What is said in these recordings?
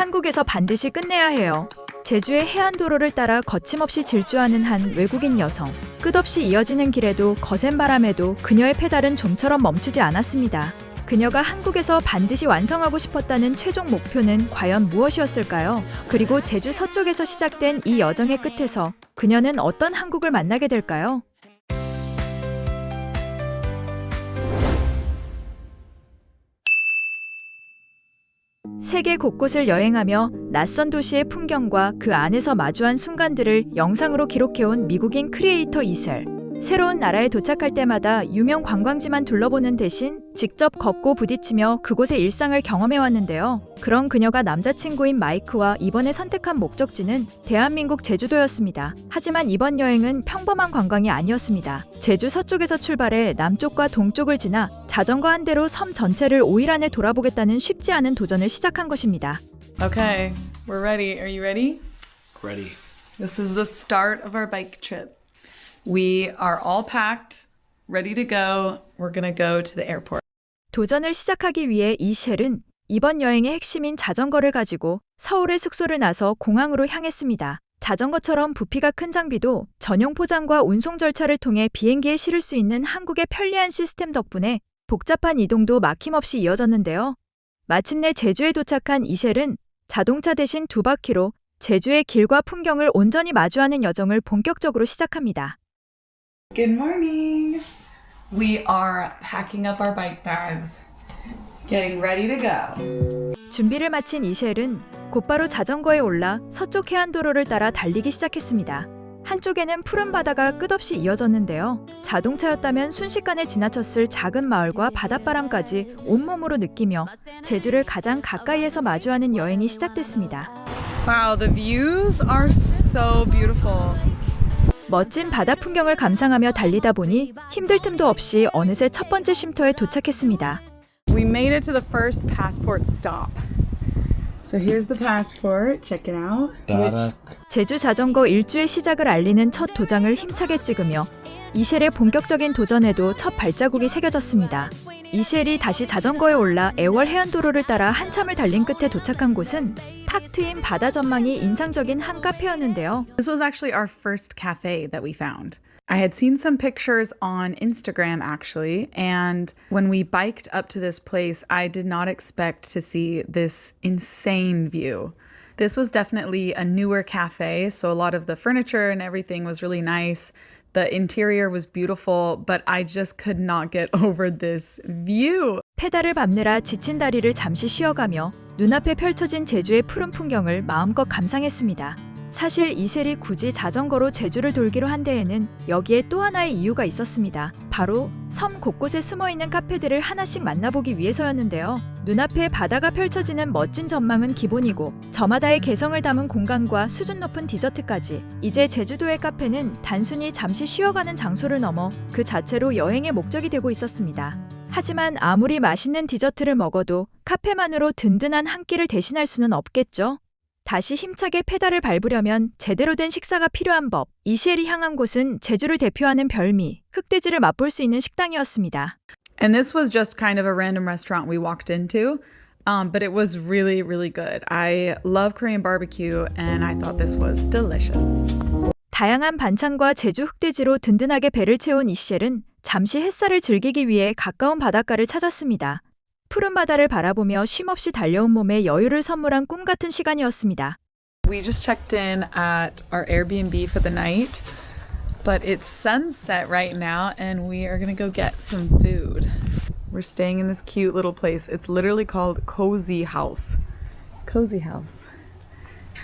한국에서 반드시 끝내야 해요. 제주의 해안도로를 따라 거침없이 질주하는 한 외국인 여성. 끝없이 이어지는 길에도 거센 바람에도 그녀의 페달은 좀처럼 멈추지 않았습니다. 그녀가 한국에서 반드시 완성하고 싶었다는 최종 목표는 과연 무엇이었을까요? 그리고 제주 서쪽에서 시작된 이 여정의 끝에서 그녀는 어떤 한국을 만나게 될까요? 세계 곳곳을 여행하며 낯선 도시의 풍경과 그 안에서 마주한 순간들을 영상으로 기록해온 미국인 크리에이터 이셀. 새로운 나라에 도착할 때마다 유명 관광지만 둘러보는 대신 직접 걷고 부딪히며 그곳의 일상을 경험해왔는데요. 그런 그녀가 남자친구인 마이크와 이번에 선택한 목적지는 대한민국 제주도였습니다. 하지만 이번 여행은 평범한 관광이 아니었습니다. 제주 서쪽에서 출발해 남쪽과 동쪽을 지나 자전거 한 대로 섬 전체를 5일 안에 돌아보겠다는 쉽지 않은 도전을 시작한 것입니다. Okay, we're ready. Are you ready? Ready. This is the start of our bike trip. We are all packed, ready to go. We're gonna go to the airport. 도전을 시작하기 위해 이셸은 이번 여행의 핵심인 자전거를 가지고 서울의 숙소를 나서 공항으로 향했습니다. 자전거처럼 부피가 큰 장비도 전용 포장과 운송 절차를 통해 비행기에 실을 수 있는 한국의 편리한 시스템 덕분에 복잡한 이동도 막힘없이 이어졌는데요. 마침내 제주에 도착한 이셸은 자동차 대신 두 바퀴로 제주의 길과 풍경을 온전히 마주하는 여정을 본격적으로 시작합니다. Good morning. We are packing up our bike bags, getting ready to go. 준비를 마친 이셸은 곧바로 자전거에 올라 서쪽 해안도로를 따라 달리기 시작했습니다. 한쪽에는 푸른 바다가 끝없이 이어졌는데요. 자동차였다면 순식간에 지나쳤을 작은 마을과 바닷바람까지 온몸으로 느끼며 제주를 가장 가까이에서 마주하는 여행이 시작됐습니다. Wow, the views are so beautiful. 멋진 바다 풍경을 감상하며 달리다 보니 힘들 틈도 없이 어느새 첫 번째 쉼터에 도착했습니다. We made it to the first passport stop. So here's the passport. Check it out. 제주 자전거 일주의 시작을 알리는 첫 도장을 힘차게 찍으며 이셸의 본격적인 도전에도 첫 발자국이 새겨졌습니다. 이셸이 다시 자전거에 올라 애월 해안도로를 따라 한참을 달린 끝에 도착한 곳은 탁 트인 바다 전망이 인상적인 한 카페였는데요. This was actually our first cafe that we found. I had seen some pictures on Instagram actually, and when we biked up to this place, I did not expect to see this insane view. This was definitely a newer cafe, so a lot of the furniture and everything was really nice. The interior was beautiful, but I just could not get over this view. 페달을 밟느라 지친 다리를 잠시 쉬어가며 눈앞에 펼쳐진 제주의 푸른 풍경을 마음껏 감상했습니다. 사실 이셀이 굳이 자전거로 제주를 돌기로 한 데에는 여기에 또 하나의 이유가 있었습니다. 바로 섬 곳곳에 숨어있는 카페들을 하나씩 만나보기 위해서였는데요. 눈앞에 바다가 펼쳐지는 멋진 전망은 기본이고 저마다의 개성을 담은 공간과 수준 높은 디저트까지 이제 제주도의 카페는 단순히 잠시 쉬어가는 장소를 넘어 그 자체로 여행의 목적이 되고 있었습니다. 하지만 아무리 맛있는 디저트를 먹어도 카페만으로 든든한 한 끼를 대신할 수는 없겠죠? 다시 힘차게 페달을 밟으려면 제대로 된 식사가 필요한 법. 이셸이 향한 곳은 제주를 대표하는 별미, 흑돼지를 맛볼 수 있는 식당이었습니다. And this was just kind of a random restaurant we walked into, but it was really, really good. I love Korean barbecue, and I thought this was delicious. 다양한 반찬과 제주 흑돼지로 든든하게 배를 채운 이셸은 잠시 햇살을 즐기기 위해 가까운 바닷가를 찾았습니다. 푸른 바다를 바라보며 쉼없이 달려온 몸에 여유를 선물한 꿈 같은 시간이었습니다. We just checked in at our Airbnb for the night, but it's sunset right now, and we are gonna go get some food. We're staying in this cute little place. It's literally called Cozy House. Cozy House.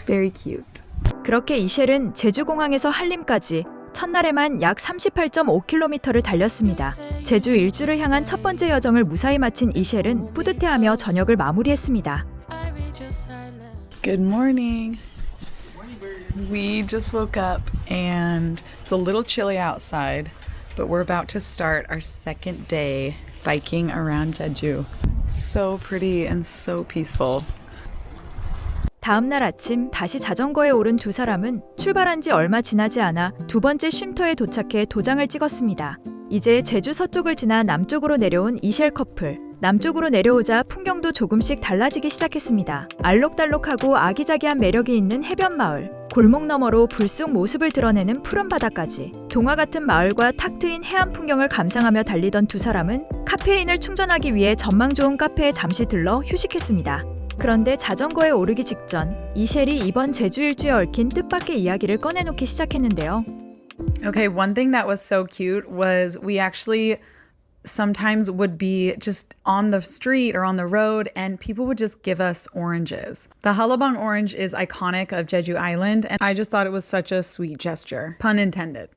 Very cute. 그렇게 이셸은 제주공항에서 한림까지 첫날에만 약 38.5km를 달렸습니다. 제주 일주를 향한 첫 번째 여정을 무사히 마친 이셸은 뿌듯해하며 저녁을 마무리했습니다. Good morning. We just woke up and it's a little chilly outside, but we're about to start our second day biking around Jeju. It's so pretty and so peaceful. 다음 날 아침 다시 자전거에 오른 두 사람은 출발한 지 얼마 지나지 않아 두 번째 쉼터에 도착해 도장을 찍었습니다. 이제 제주 서쪽을 지나 남쪽으로 내려온 이셸 커플. 남쪽으로 내려오자 풍경도 조금씩 달라지기 시작했습니다. 알록달록하고 아기자기한 매력이 있는 해변 마을, 골목 너머로 불쑥 모습을 드러내는 푸른 바다까지 동화 같은 마을과 탁 트인 해안 풍경을 감상하며 달리던 두 사람은 카페인을 충전하기 위해 전망 좋은 카페에 잠시 들러 휴식했습니다. 그런데 자전거에 오르기 직전 이셸이 이번 제주 일주에 얽힌 뜻밖의 이야기를 꺼내놓기 시작했는데요. Okay, one thing that was so cute was we actually sometimes would be just on the street or on the road and people would just give us oranges. The Halabang orange is iconic of Jeju Island and I just thought it was such a sweet gesture. Pun intended.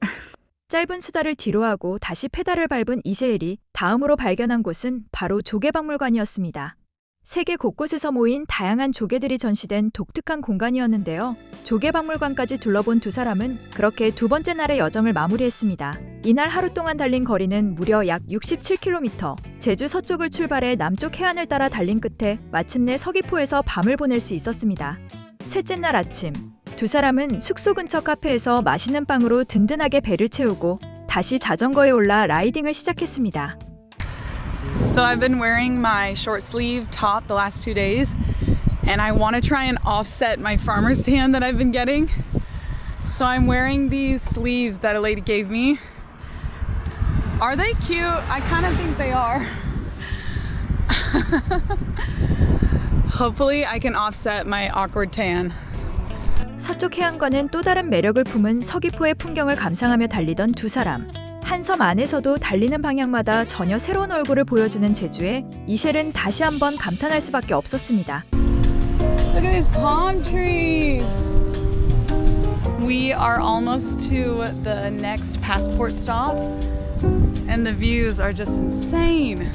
짧은 수다를 뒤로하고 다시 페달을 밟은 이세일이 다음으로 발견한 곳은 바로 조개박물관이었습니다. 세계 곳곳에서 모인 다양한 조개들이 전시된 독특한 공간이었는데요. 조개박물관까지 둘러본 두 사람은 그렇게 두 번째 날의 여정을 마무리했습니다. 이날 하루 동안 달린 거리는 무려 약 67km. 제주 서쪽을 출발해 남쪽 해안을 따라 달린 끝에 마침내 서귀포에서 밤을 보낼 수 있었습니다. 셋째 날 아침, 두 사람은 숙소 근처 카페에서 맛있는 빵으로 든든하게 배를 채우고 다시 자전거에 올라 라이딩을 시작했습니다. So I've been wearing my short sleeve top the last 2 days and I want to try and offset my farmer's tan that I've been getting. So I'm wearing these sleeves that a lady gave me. Are they cute? I kind of think they are. Hopefully I can offset my awkward tan. 서쪽 해안과는 또 다른 매력을 품은 서귀포의 풍경을 감상하며 달리던 두 사람. 한 섬 안에서도 달리는 방향마다 전혀 새로운 얼굴을 보여주는 제주에 이셸은 다시 한번 감탄할 수밖에 없었습니다. Look at these palm trees. We are almost to the next passport stop and the views are just insane.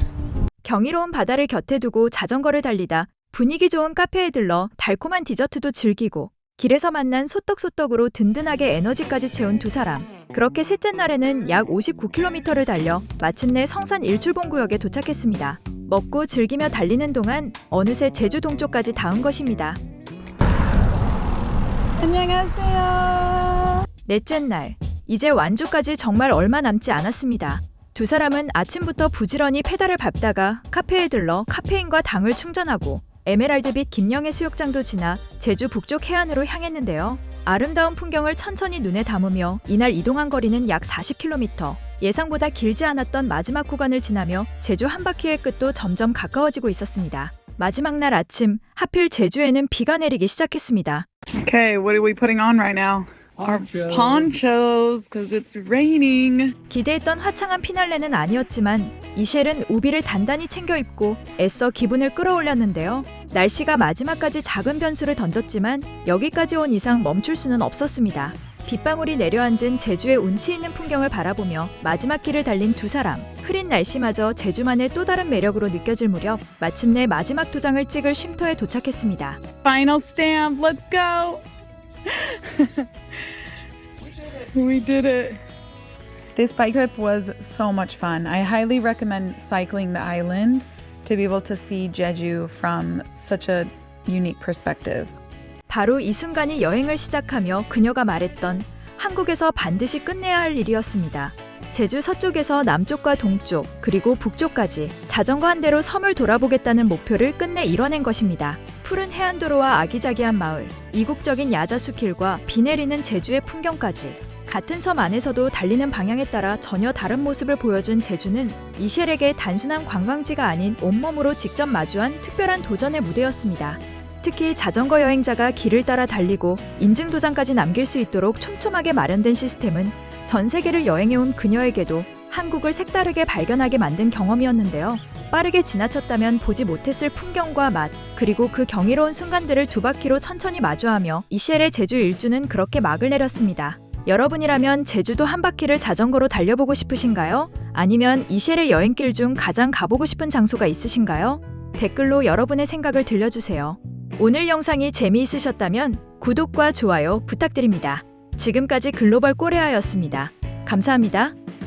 경이로운 바다를 곁에 두고 자전거를 달리다 분위기 좋은 카페에 들러 달콤한 디저트도 즐기고 길에서 만난 소떡소떡으로 든든하게 에너지까지 채운 두 사람. 그렇게 셋째 날에는 약 59km를 달려 마침내 성산 일출봉구역에 도착했습니다. 먹고 즐기며 달리는 동안 어느새 제주 동쪽까지 닿은 것입니다. 안녕하세요. 넷째 날, 이제 완주까지 정말 얼마 남지 않았습니다. 두 사람은 아침부터 부지런히 페달을 밟다가 카페에 들러 카페인과 당을 충전하고 에메랄드빛 김영해 수욕장도 지나 제주 북쪽 해안으로 향했는데요. 아름다운 풍경을 천천히 눈에 담으며 이날 이동한 거리는 약 40km. 예상보다 길지 않았던 마지막 구간을 지나며 제주 한 바퀴의 끝도 점점 가까워지고 있었습니다. 마지막 날 아침, 하필 제주에는 비가 내리기 시작했습니다. Okay, what are we putting on right now? Our ponchos, because it's raining. 기대했던 화창한 피날레는 아니었지만 이셸은 우비를 단단히 챙겨 입고 애써 기분을 끌어올렸는데요. 날씨가 마지막까지 작은 변수를 던졌지만 여기까지 온 이상 멈출 수는 없었습니다. 빗방울이 내려앉은 제주의 운치 있는 풍경을 바라보며 마지막 길을 달린 두 사람. 흐린 날씨마저 제주만의 또 다른 매력으로 느껴질 무렵 마침내 마지막 도장을 찍을 쉼터에 도착했습니다. Final stamp, let's go! We did it. This bike trip was so much fun. I highly recommend cycling the island to be able to see Jeju from such a unique perspective. 바로 이 순간이 여행을 시작하며 그녀가 말했던 한국에서 반드시 끝내야 할 일이었습니다. 제주 서쪽에서 남쪽과 동쪽 그리고 북쪽까지 자전거 한 대로 섬을 돌아보겠다는 목표를 끝내 이뤄낸 것입니다. 푸른 해안도로와 아기자기한 마을, 이국적인 야자수길과 비 내리는 제주의 풍경까지 같은 섬 안에서도 달리는 방향에 따라 전혀 다른 모습을 보여준 제주는 이셸에게 단순한 관광지가 아닌 온몸으로 직접 마주한 특별한 도전의 무대였습니다. 특히 자전거 여행자가 길을 따라 달리고 인증 도장까지 남길 수 있도록 촘촘하게 마련된 시스템은 전 세계를 여행해온 그녀에게도 한국을 색다르게 발견하게 만든 경험이었는데요. 빠르게 지나쳤다면 보지 못했을 풍경과 맛, 그리고 그 경이로운 순간들을 두 바퀴로 천천히 마주하며 이셸의 제주 일주는 그렇게 막을 내렸습니다. 여러분이라면 제주도 한 바퀴를 자전거로 달려보고 싶으신가요? 아니면 이셸의 여행길 중 가장 가보고 싶은 장소가 있으신가요? 댓글로 여러분의 생각을 들려주세요. 오늘 영상이 재미있으셨다면 구독과 좋아요 부탁드립니다. 지금까지 글로벌 꼬레아였습니다. 감사합니다.